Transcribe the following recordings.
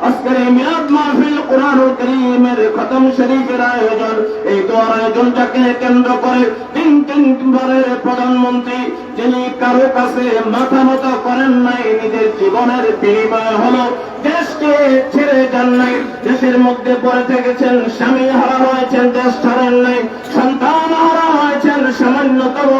আজকের এই মিলাদ মাহফিল কোরআনুল কারীমের খতম শরীফের আয়োজন, এই দোয়ার আয়োজনটাকে কেন্দ্র করে তিনবারের প্রধানমন্ত্রী যিনি কারো কাছে মাথা নত করেন নাই, নিজের জীবনের বিনিময় হলো দেশকে ছেড়ে যান নাই, দেশের মধ্যে পড়ে থেকেছেন, স্বামী হারা হয়েছেন, দেশ ছাড়েন নাই, সন্তান হারা হয়েছেন, সামান্যতম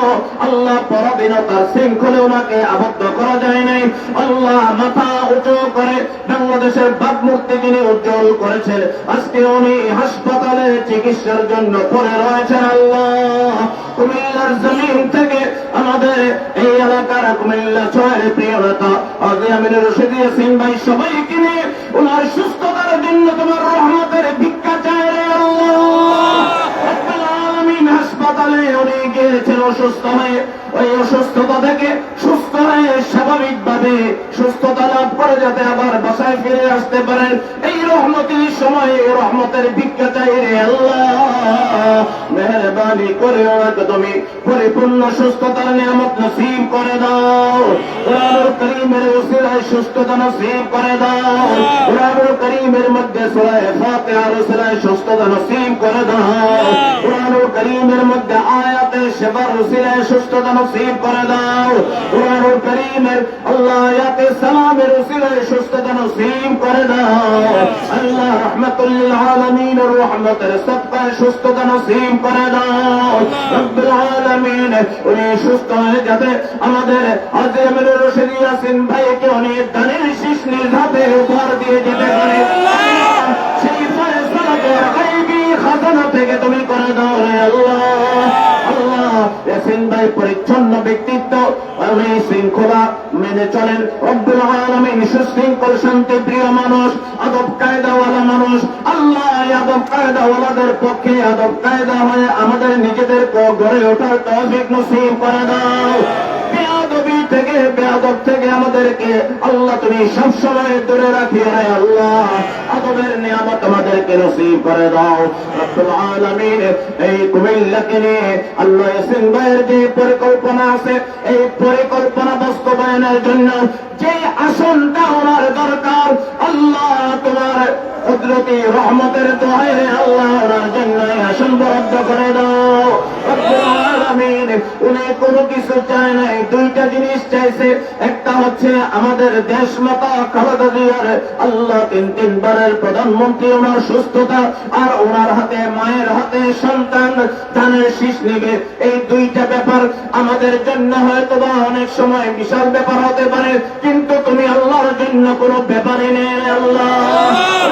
আল্লাহ পরাধীনতার শৃঙ্খলে ওনাকে আবদ্ধ করা যায় নাই। আল্লাহ মাথা উঁচু করে বাংলাদেশের ভাবমূর্তি যিনি উজ্জ্বল করেছেন, আজকে উনি হাসপাতালে চিকিৎসার জন্য পড়ে রয়েছেন। আল্লাহ কুমিল্লার জমিন থেকে আমাদের এই এলাকার কুমিল্লা ছয়ের প্রিয় নেতা আজি আমির রশিদ ইয়াসিন ভাই সবাইকে নিয়ে ওনার সুস্থতার জন্য তোমার রহমতের ভিক্ষা চায় রে আল্লাহ। রব্বুল আলামিন হাসপাতালে উনি গিয়েছেন অসুস্থ হয়ে, ওই অসুস্থতা থেকে সুস্থ হয়ে স্বাভাবিকভাবে সুস্থতা লাভ করে যাতে আবার বাসায় ফিরে আসতে পারেন, এই রহমতের সময় রহমতের ভিক্ষা চাই রে আল্লাহ। মেহেরবানি করে ওনাকে তুমি পরিপূর্ণ সুস্থতার নিয়ামত নসিব করে দাও। কোরআনুল কারীমের ওসিলায় সুস্থতা নসিব করে দাও। কোরআনুল কারীমের মধ্যে সূরা ফাতিহার ওসিলায় সুস্থতা নসিব করে দাও। কোরআনুল কারীমের মধ্যে আয়াতে শিফার ওসিলায় সুস্থতা নসিব করে দাও। কোরআনুল কারীমের আল্লাহ আয়াতে সালামের ওসিলায় সুস্থতা নসিব করে দাও। আল্লাহ রাহমাতুল লিল আলামিনের রহমতের সদকায় সুস্থতা নসিব করে দাও। রব্বুল আলামিন উনি সুস্থ হয়ে যাতে আমাদের আজি আমির রশিদ ইয়াসিন ভাইকে উনি দানের শীষ নিজ হাতে উপহার দিয়ে যেতে পারে, সেই ফয়সালাকে গায়বী খাজানা থেকে তুমি করে দাও রে আল্লাহ। আল্লাহ ইয়াসিন ভাই পরিচ্ছন্ন ব্যক্তিত্ব, উনি শৃঙ্খলা মেনে চলেন। রব্বুল আলামিন সুশৃঙ্খল শান্তি প্রিয় মানুষ, আদব কায়দাওয়ালা মানুষ। আল্লাহ আদব কায়দাওয়ালাদের পক্ষে আদব কায়দা হয়ে আমাদের নিজেদেরকে গড়ে ওঠার তৌফিক নসিব করে দাও। বেয়াদবি থেকে বেয়াদব থেকে আমাদেরকে আল্লাহ তুমি সবসময় দূরে রাখিও রে আল্লাহ। আদবের নিয়ামত আমাদেরকে নসিব করে দাও। রব্বুল আলামিন এই কুমিল্লাকে নিয়ে আল্লাহ ইয়াসিন ভাইয়ের যে পরিকল্পনা আছে, এই পরিকল্পনা বাস্তবায়নের জন্য যে আসনটা ওনার দরকার, আল্লাহ তোমার কুদরতি রহমতের দোহাই রে আল্লাহ ওনার জন্য আসন বরাদ্দ করে দাও। রব্বুল আলামিন উনি কোনো কিছু চায় নাই, দুইটা জিনিস চাইছে। একটা হচ্ছে আমাদের দেশ মাতা খালেদা জিয়ার আল্লাহ তিনবারের প্রধানমন্ত্রী ওনার সুস্থতা, আর ওনার হাতে মায়ের হাতে সন্তান দানের শীষ নিবে। এই দুইটা ব্যাপার আমাদের জন্য হয়তো বা অনেক সময় বিশাল ব্যাপার হতে পারে, কিন্তু তুমি আল্লাহর জন্য কোনো ব্যাপারই নেই আল্লাহ।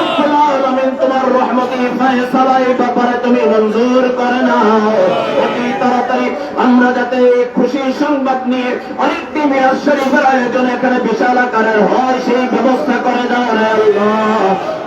রব্বুল আলামিন তোমার রহমতি ফয়সালা এই ব্যাপারে তুমি মঞ্জুর করে নাও। অতি তাড়াতাড়ি আমরা যাতে খুশির সংবাদ নিয়ে আরেকটি মিলাদ শরীফের আয়োজন এখানে বিশাল আকারের হয়, সেই ব্যবস্থা করে দাও রে আল্লাহ।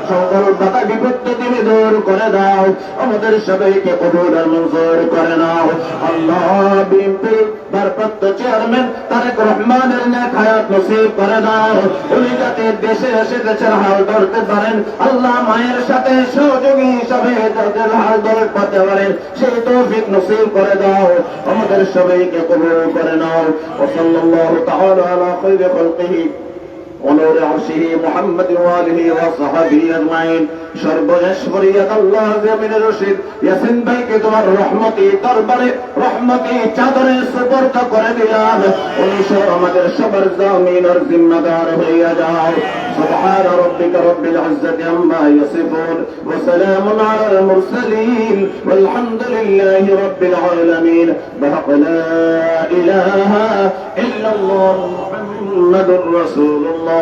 সকল বাধা বিপত্তি তুমি দূর করে দাও, আমাদের সবাইকে কবুল আর মঞ্জুর করে নাও। আল্লাহ বিএনপির ভারপ্রাপ্ত চেয়ারম্যান তারেক রহমানের নেক হায়াত নসিব করে দাও, উনি যাতে দেশে এসে দেশের হাল ধরতে পারেন, আল্লাহ মায়ের সাথে সহযোগী হিসাবে তাদের হাল ধরতে পারেন, সেই তৌফিক নসিব করে দাও, আমাদের সবাইকে কবুল করে নাও। ওয়া সাল্লাল্লাহু তাআলা আলা খায়রি খালকিহি ونور عرشه محمد وآله وصحبه أجمعين। সর্বশেষ ফরিয়াদ আল্লাহ আমির রশিদ ইয়াসিন ভাইকে তোমার রহমতি দরবারে রহমতি চাদরে সুপর্দ করে দিলাম, উনি সহ আমাদের সবার জামিন আর জিম্মাদার হইয়া যাও। সুবহান রাব্বিকা রব্বিল ইজ্জাতি আম্মা ইয়াসিফুন ওয়া সালামুন আলাল মুরসালিন ওয়ালহামদুলিল্লাহি রাব্বিল আলামিন। লা ইলাহা ইল্লাল্লাহ মুহাম্মাদুর রাসূলুল্লাহ।